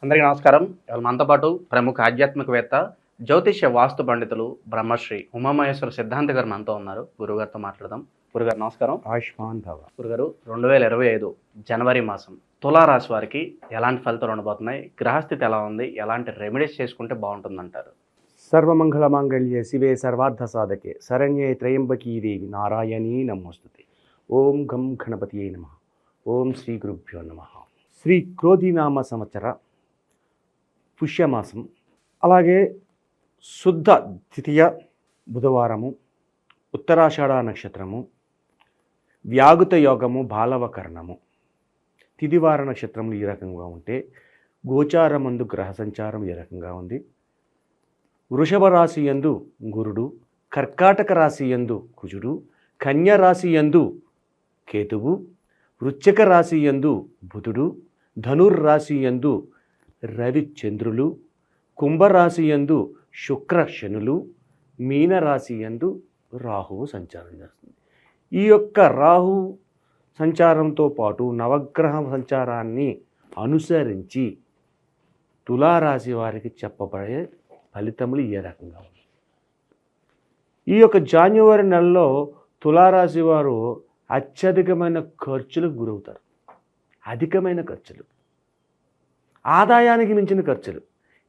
అందరికీ నమస్కారం. ఇవాళ మనతో పాటు ప్రముఖ ఆధ్యాత్మికవేత్త, జ్యోతిష్య వాస్తు పండితులు బ్రహ్మశ్రీ ఉమామహేశ్వర సిద్ధాంతి గారు మనతో ఉన్నారు. గురుగారితో మాట్లాడదాం. గురుగారు నమస్కారం. ఆయుష్మాన్ భవ. గురుగారు, 2025 జనవరి మాసం తులారాశి వారికి ఎలాంటి ఫలితాలు ఉండబోతున్నాయి? గ్రహస్థితి ఎలా ఉంది? ఎలాంటి రెమెడీస్ చేసుకుంటే బాగుంటుందంటారు? సర్వమంగళ మాంగళ్యే శివే సర్వార్థ సాధకే శరణ్యే త్రయంబకీ దేవి నారాయణీ నమోస్తుతే. ఓం గం గణపతియే నమః. ఓం శ్రీ గురుభ్యో నమః. శ్రీ క్రోధినామ సంవత్సర పుష్యమాసం, అలాగే శుద్ధ ద్వితీయ బుధవారము, ఉత్తరాషాఢ నక్షత్రము, వ్యాగుత యోగము, బాలవకరణము, తిదివార నక్షత్రములు ఈ రకంగా ఉంటే, గోచారమందు గ్రహ సంచారం ఈ రకంగా ఉంది. వృషభ రాశి యందు గురుడు, కర్కాటక రాశి యందు కుజుడు, కన్య రాశి యందు కేతువు, వృశ్చిక రాశి యందు బుధుడు, ధనుర్రాశి యందు రవి చంద్రులు, కుంభరాశి యందు శుక్ర శనులు, మీనరాశి యందు రాహువు సంచారం చేస్తుంది. ఈ యొక్క రాహు సంచారంతో పాటు నవగ్రహ సంచారాన్ని అనుసరించి తులారాశి వారికి చెప్పబడే ఫలితములు ఏ రకంగా ఉన్నాయి? ఈ యొక్క జాన్యువరి నెలలో తులారాశి వారు అత్యధికమైన ఖర్చులకు గురవుతారు. అధికమైన ఖర్చులు, ఆదాయానికి మించిన ఖర్చులు.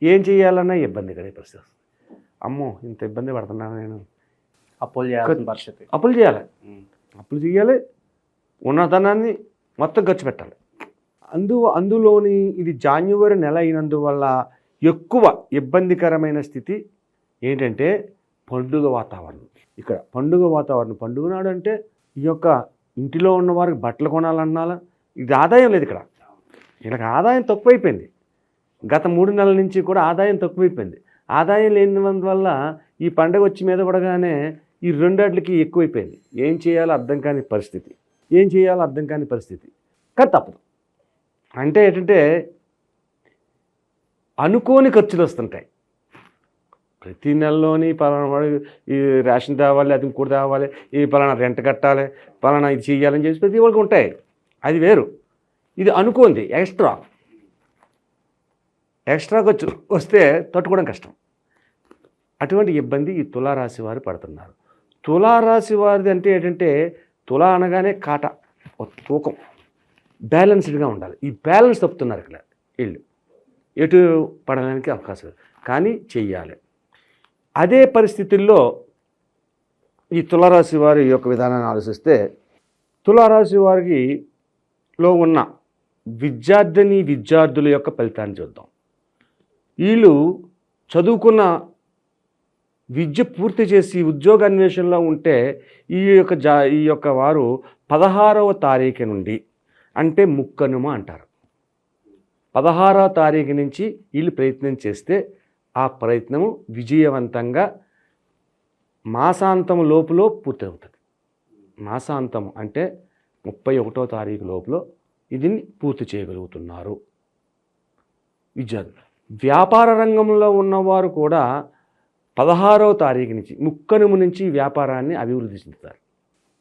ఏం చేయాలన్నా ఇబ్బంది కలిగే పరిస్థితి. అమ్మో, ఇంత ఇబ్బంది పడుతున్నాను నేను, అప్పులు చేయాల్సిన పరిస్థితి. అప్పులు చేయాలి, ఉన్న ధనాన్ని మొత్తం ఖర్చు పెట్టాలి. అందులోని ఇది జాన్యువరి నెల అయినందువల్ల ఎక్కువ ఇబ్బందికరమైన స్థితి ఏంటంటే పండుగ వాతావరణం. ఇక్కడ పండుగ వాతావరణం, పండుగ నాడు అంటే ఈ యొక్క ఇంటిలో ఉన్న వారికి బట్టలు కొనాలన్నాలా, ఇది ఆదాయం లేదు. వీళ్ళకి ఆదాయం తక్కువైపోయింది. గత 3 నెలల నుంచి కూడా ఆదాయం తక్కువైపోయింది. ఆదాయం లేనివల్ల ఈ పండుగ వచ్చి మీద పడగానే ఈ రెండాట్లకి ఎక్కువైపోయింది. ఏం చేయాలో అర్థం కాని పరిస్థితి. కానీ తప్పదు. అంటే ఏంటంటే అనుకోని ఖర్చులు వస్తుంటాయి. ప్రతి నెలలోని పలానా వాడు ఈ రేషన్ తేవాలి, అది ఇంకోటి తేవాలి, ఈ పలానా రెంట్ కట్టాలి, పలానా ఇది చేయాలని చెప్పి ప్రతి వాళ్ళకి ఉంటాయి. అది వేరు. ఇది అనుకోండి, ఎక్స్ట్రా ఖర్చు వస్తే తట్టుకోవడం కష్టం. అటువంటి ఇబ్బంది ఈ తులారాశి వారు పడుతున్నారు. తులారాశి వారిది అంటే ఏంటంటే, తులా అనగానే కాట, తూకం, బ్యాలెన్స్డ్గా ఉండాలి. ఈ బ్యాలెన్స్ తప్పుతున్నారు ఇక్కడ వీళ్ళు. ఎటు పడడానికి అవకాశం కానీ చెయ్యాలి. అదే పరిస్థితుల్లో ఈ తులారాశి వారి యొక్క విధానాన్ని ఆలోచిస్తే, తులారాశి వారికి లో ఉన్న విద్యార్థుల యొక్క ఫలితాన్ని చూద్దాం. వీళ్ళు చదువుకున్న విద్య పూర్తి చేసి ఉద్యోగ అన్వేషణలో ఉంటే ఈ యొక్క వారు 16వ తారీఖు నుండి, అంటే ముక్కనుమ అంటారు, 16వ తారీఖు నుంచి వీళ్ళు ప్రయత్నం చేస్తే ఆ ప్రయత్నము విజయవంతంగా మాసాంతం లోపల పూర్తవుతుంది. మాసాంతం అంటే 31వ తారీఖు లోపల ఇది పూర్తి చేయగలుగుతున్నారు విద్యార్థులు. వ్యాపార రంగంలో ఉన్నవారు కూడా 16వ తారీఖు నుంచి, ముక్కనుమ నుంచి వ్యాపారాన్ని అభివృద్ధి చెందుతారు.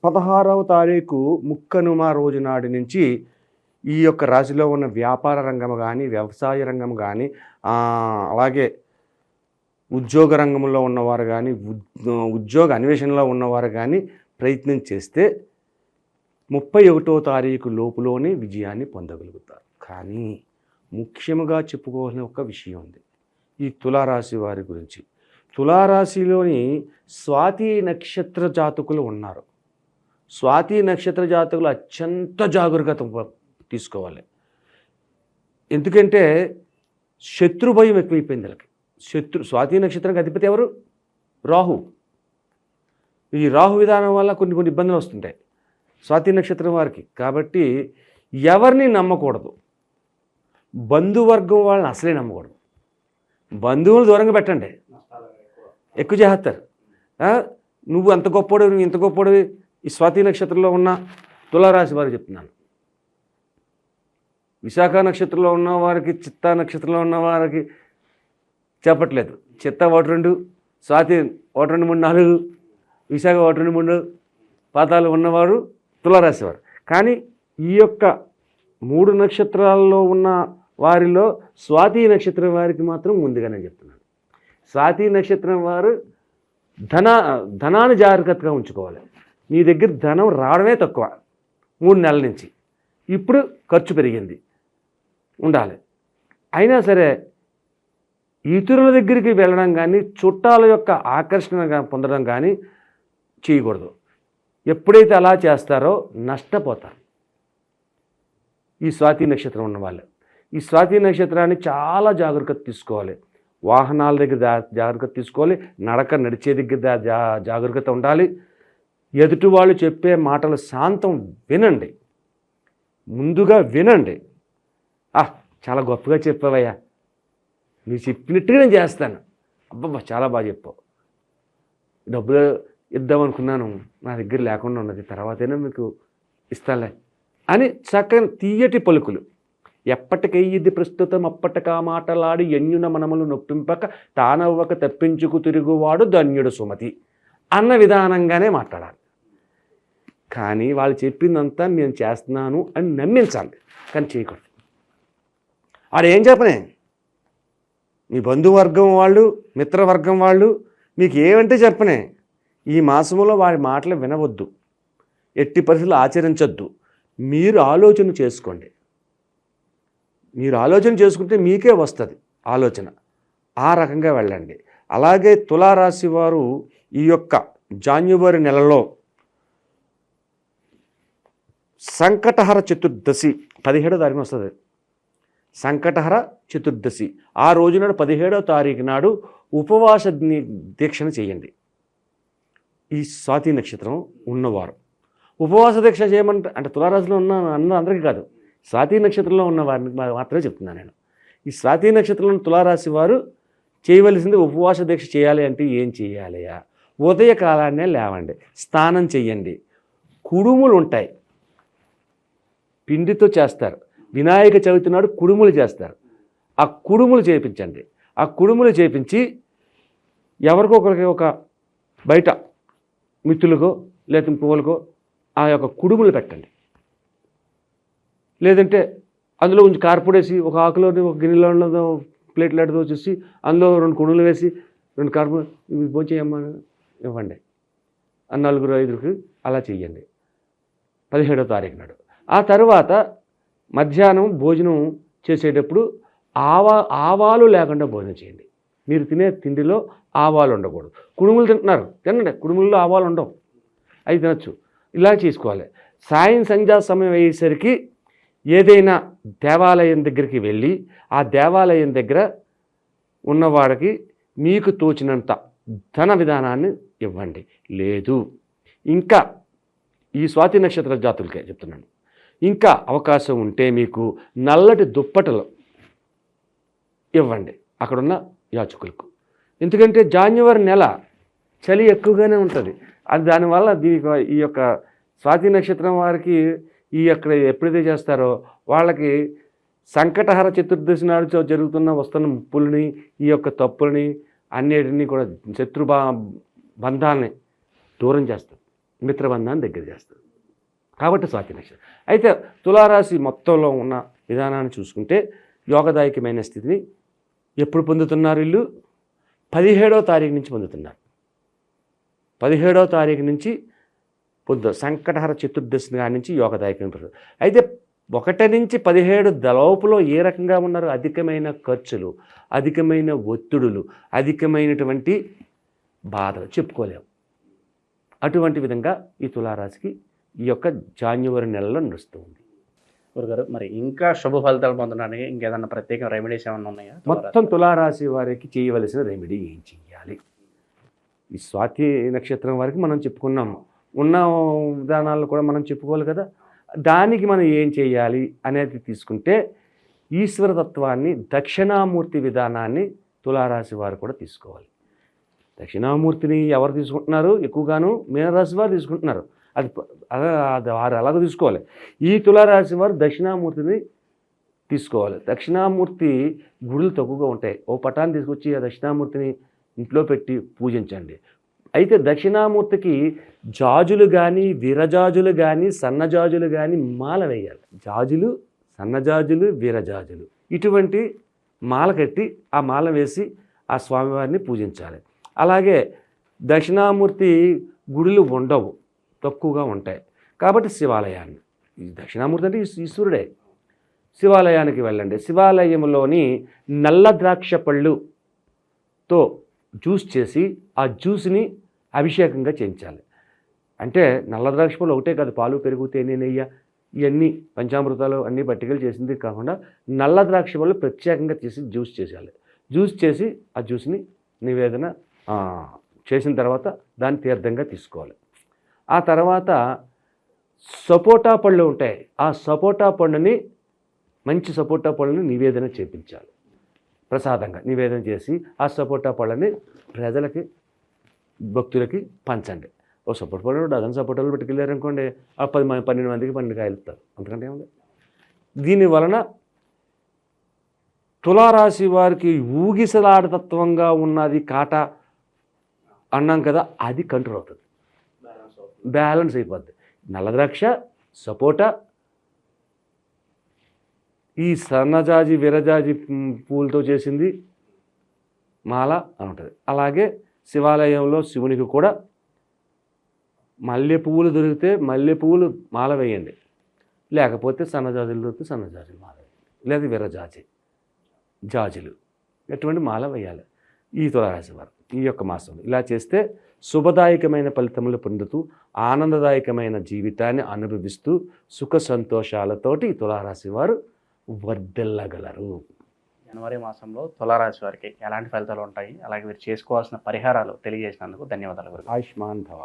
16వ తారీఖు ముక్కనుమ రోజు నాటి నుంచి ఈ యొక్క రాశిలో ఉన్న వ్యాపార రంగం కానీ, వ్యవసాయ రంగం కానీ, అలాగే ఉద్యోగ రంగంలో ఉన్నవారు కానీ, ఉద్యోగ అన్వేషణలో ఉన్నవారు కానీ ప్రయత్నం చేస్తే 31వ తారీఖు లోపులోనే విజయాన్ని పొందగలుగుతారు. కానీ ముఖ్యంగా చెప్పుకోవాల్సిన ఒక విషయం ఉంది ఈ తులారాశి వారి గురించి. తులారాశిలోని స్వాతి నక్షత్ర జాతకులు ఉన్నారు. స్వాతి నక్షత్ర జాతకులు అత్యంత జాగ్రత్త తీసుకోవాలి. ఎందుకంటే శత్రు భయం ఎక్కువైపోయింది వీళ్ళకి. స్వాతి నక్షత్రానికి అధిపతి ఎవరు? రాహు. ఈ రాహు విధానం వల్ల కొన్ని ఇబ్బందులు వస్తుంటాయి స్వాతి నక్షత్రం వారికి. కాబట్టి ఎవరిని నమ్మకూడదు. బంధువర్గం వాళ్ళని అసలే నమ్మకూడదు. బంధువులు దూరంగా పెట్టండి, ఎక్కువ చేస్తారు. నువ్వు అంత గొప్పడు, నువ్వు ఇంత గొప్పడు. ఈ స్వాతి నక్షత్రంలో ఉన్న తులారాశి వారికి చెప్తున్నాను. విశాఖ నక్షత్రంలో ఉన్న వారికి, చిత్తా నక్షత్రంలో ఉన్న వారికి చెప్పట్లేదు. చిత్త 1 2, స్వాతి 1 2 3 4, విశాఖ 1 2 3 పాతాలు ఉన్నవారు తులారాశి వారు. కానీ ఈ యొక్క 3 నక్షత్రాల్లో ఉన్న వారిలో స్వాతి నక్షత్రం వారికి మాత్రం ముందుగా నేను చెప్తున్నాను. స్వాతి నక్షత్రం వారు ధనాన్ని జాగ్రత్తగా ఉంచుకోవాలి. మీ దగ్గర ధనం రావడమే తక్కువ 3 నెలల నుంచి, ఇప్పుడు ఖర్చు పెరిగింది ఉండాలి. అయినా సరే ఇతరుల దగ్గరికి వెళ్ళడం కానీ చుట్టాల యొక్క ఆకర్షణ పొందడం కానీ చేయకూడదు. ఎప్పుడైతే అలా చేస్తారో నష్టపోతారు ఈ స్వాతి నక్షత్రం ఉన్నవాళ్ళు. ఈ స్వాతి నక్షత్రాన్ని చాలా జాగ్రత్త తీసుకోవాలి. వాహనాల దగ్గర జాగ్రత్త తీసుకోవాలి, నడిచే దగ్గర జాగ్రత్త ఉండాలి. ఎదుటి వాళ్ళు చెప్పే మాటలు శాంతం వినండి, ముందుగా వినండి. చాలా గొప్పగా చెప్పావయ్యా, నువ్వు చెప్పినట్టుగా నేను చేస్తాను, అబ్బబ్బా చాలా బాగా చెప్పావు, డబ్బులు ఇద్దామనుకున్నాను నా దగ్గర లేకుండా ఉన్నది, తర్వాతైనా మీకు ఇస్తానులే అని చక్కని తీయటి పలుకులు. ఎప్పటికయ్యిది ప్రస్తుతం అప్పటికా మాటలాడి ఎన్యున మనములు నొప్పింపక తానవ్వక తప్పించుకు తిరుగువాడు ధన్యుడు సుమతి అన్న విధానంగానే మాట్లాడాలి. కానీ వాళ్ళు చెప్పిందంతా నేను చేస్తున్నాను అని నమ్మించాలి, కానీ చేయకూడదు. వాడు ఏం చెప్పనే, మీ బంధువర్గం వాళ్ళు మిత్రవర్గం వాళ్ళు మీకు ఏమంటే చెప్పనే, ఈ మాసంలో వారి మాటలు వినవద్దు, ఎట్టి పరిస్థితులు ఆచరించొద్దు. మీరు ఆలోచన చేసుకోండి. మీరు ఆలోచన చేసుకుంటే మీకే వస్తుంది ఆలోచన, ఆ రకంగా వెళ్ళండి. అలాగే తులారాశి వారు ఈ యొక్క జాన్యువరి నెలలో సంకటహర చతుర్దశి 17వ తారీఖున వస్తుంది. సంకటహర చతుర్దశి ఆ రోజు నాడు 17వ తారీఖు నాడు ఉపవాస దీక్షను చేయండి. ఈ స్వాతి నక్షత్రం ఉన్నవారు ఉపవాస దీక్ష చేయమంటే, అంటే తులారాశిలో ఉన్న అందరికీ కాదు, స్వాతి నక్షత్రంలో ఉన్న వారిని మాత్రమే చెప్తున్నాను నేను. ఈ స్వాతి నక్షత్రంలో తులారాశి వారు చేయవలసింది ఉపవాస దీక్ష చేయాలి అంటే ఏం చేయాలియా? ఉదయకాలాన్నే లేవండి, స్నానం చెయ్యండి. కుడుములు ఉంటాయి, పిండితో చేస్తారు. వినాయక చవితి నాడు కుడుములు చేస్తారు. ఆ కుడుములు చేయించండి. ఆ కుడుములు చేయించి ఎవరికొకరికి ఒక బయట మిత్రులకో లేదా పువ్వులకో ఆ యొక్క కుడుములు పెట్టండి. లేదంటే అందులో కొంచెం కార్పొడేసి ఒక ఆకులోని ఒక గిన్నెలో ప్లేట్లాడుతూ చూసి అందులో 2 కుడుములు వేసి 2 కార్పొ భోంచేయమ్మా ఇవ్వండి. 4 5 అలా చెయ్యండి 17వ తారీఖు నాడు. ఆ తర్వాత మధ్యాహ్నం భోజనం చేసేటప్పుడు ఆవాలు లేకుండా భోజనం చేయండి. మీరు తినే తిండిలో ఆవాలు ఉండకూడదు. కుడుములు తింటున్నారు, తినండి, కుడుముల్లో ఆవాలు ఉండవు, అవి తినచ్చు. ఇలా చేసుకోవాలి. సంధ్యా సమయం అయ్యేసరికి ఏదైనా దేవాలయం దగ్గరికి వెళ్ళి ఆ దేవాలయం దగ్గర ఉన్నవాడికి మీకు తోచినంత ధన విధానాన్ని ఇవ్వండి. లేదు ఇంకా ఈ స్వాతి నక్షత్ర జాతులకే చెప్తున్నాను, ఇంకా అవకాశం ఉంటే మీకు నల్లటి దుప్పటలు ఇవ్వండి అక్కడున్న యాచకులకు. ఎందుకంటే జాన్యువరి నెల చలి ఎక్కువగానే ఉంటుంది. అది దానివల్ల ఈ యొక్క స్వాతి నక్షత్రం వారికి ఈ యొక్క ఎప్పుడైతే చేస్తారో వాళ్ళకి సంకటహర చతుర్దశి నాడు జరుగుతున్న వస్తున్న ముప్పుల్ని, ఈ యొక్క తప్పుల్ని అన్నిటినీ కూడా బంధాన్ని దూరం చేస్తారు, మిత్రబంధాన్ని దగ్గర చేస్తారు. కాబట్టి స్వాతి నక్షత్రం. అయితే తులారాశి మొత్తంలో ఉన్న విధానాన్ని చూసుకుంటే యోగదాయకమైన స్థితిని ఎప్పుడు పొందుతున్నారు? వీళ్ళు 17వ తారీఖు నుంచి పొందుతున్నారు. 17వ తారీఖు నుంచి సంకటహర చతుర్దశి నుంచి యోగదాయకమైన. అయితే 1 నుంచి 17 లోపులో ఏ రకంగా ఉన్నారు? అధికమైన ఖర్చులు, అధికమైన ఒత్తిడులు, అధికమైనటువంటి బాధలు చెప్పుకోలేము. అటువంటి విధంగా ఈ తులారాశికి ఈ యొక్క జాన్యువరి నెలలో నడుస్తుంది. గురుగారు, మరి ఇంకా శుభ ఫలితాలు పొందడానికి ఇంకేదన్నా ప్రత్యేక రెమెడీస్ ఏమన్నా ఉన్నాయా? మొత్తం తులారాశి వారికి చేయవలసిన రెమెడీ ఏం చెయ్యాలి? ఈ స్వాతి నక్షత్రం వారికి మనం చెప్పుకున్నాము, ఉన్న విధానాలు కూడా మనం చెప్పుకోవాలి కదా. దానికి మనం ఏం చేయాలి అనేది తీసుకుంటే ఈశ్వరతత్వాన్ని, దక్షిణామూర్తి విధానాన్ని తులారాశి వారు కూడా తీసుకోవాలి. దక్షిణామూర్తిని ఎవరు తీసుకుంటున్నారు? ఎక్కువగాను మీనరాశి వారు తీసుకుంటున్నారు. అది వారు అలాగ తీసుకోవాలి. ఈ తులారాశి వారు దక్షిణామూర్తిని తీసుకోవాలి. దక్షిణామూర్తి గుడులు తక్కువగా ఉంటాయి. ఓ పటాన్ని తీసుకొచ్చి ఆ దక్షిణామూర్తిని ఇంట్లో పెట్టి పూజించండి. అయితే దక్షిణామూర్తికి జాజులు కానీ, విరజాజులు కానీ, సన్నజాజులు కానీ మాల వేయాలి. జాజులు, సన్నజాజులు, విరజాజులు ఇటువంటి మాల కట్టి ఆ మాల వేసి ఆ స్వామివారిని పూజించాలి. అలాగే దక్షిణామూర్తి గుడులు ఉండవు, తక్కువగా ఉంటాయి. కాబట్టి శివాలయాన్ని, ఈ దక్షిణామూర్తి అంటే ఈశ్వరుడే, శివాలయానికి వెళ్ళండి. శివాలయంలోని నల్ల ద్రాక్ష పళ్ళుతో జ్యూస్ చేసి ఆ జ్యూస్ని అభిషేకంగా చేయించాలి. అంటే నల్ల ద్రాక్ష పళ్ళు ఒకటే కాదు, పాలు, పెరుగు, తేనె, నెయ్యి ఇవన్నీ పంచామృతాలు అన్నీ పట్టికలు చేసింది కాకుండా నల్ల ద్రాక్ష పళ్ళు ప్రత్యేకంగా తీసి జ్యూస్ చేసేయాలి. జ్యూస్ చేసి ఆ జ్యూస్ని నివేదన చేసిన తర్వాత దాన్ని తీర్థంగా తీసుకోవాలి. ఆ తర్వాత సపోటా పళ్ళు ఉంటాయి, ఆ సపోటా పండుని, మంచి సపోటా పళ్ళని నివేదన చేయించాలి. ప్రసాదంగా నివేదన చేసి ఆ సపోటా పళ్ళని ప్రజలకి, భక్తులకి పంచండి. ఓ సపోటా పళ్ళు డజన్ సపోటాలు పెట్టుకెళ్ళారనుకోండి, ఆ 12 మందికి 12 కాయలు ఇస్తారు, అంతకంటే ఏముంది. దీని వలన తులారాశి వారికి ఊగిసలాడతత్వంగా ఉన్నది కాట అన్నాం కదా, అది కంట్రోల్ అవుతుంది, బ్యాలెన్స్ అయిపోద్ది. నల్లద్రాక్ష, సపోటా, ఈ సన్నజాజి, విరజాజి పూలతో చేసింది మాల అని ఉంటుంది. అలాగే శివాలయంలో శివునికి కూడా మల్లె పువ్వులు దొరికితే మల్లె పువ్వులు మాల వేయండి, లేకపోతే సన్నజాజులు దొరికితే సన్నజాజులు మాల వేయండి, లేదా విరజాజి, జాజులు ఎటువంటి మాల వేయాలి ఈ తులారాశి వారు ఈ యొక్క మాసంలో. ఇలా చేస్తే శుభదాయకమైన ఫలితములు పొందుతూ ఆనందదాయకమైన జీవితాన్ని అనుభవిస్తూ సుఖ సంతోషాలతోటి తులారాశి వారు వర్ధిల్లగలరు. జనవరి మాసంలో తులారాశి వారికి ఎలాంటి ఫలితాలు ఉంటాయి, అలాగే వీరు చేసుకోవాల్సిన పరిహారాలు తెలియజేసినందుకు ధన్యవాదాలు గురుగారు. ఆయుష్మాన్ భవ.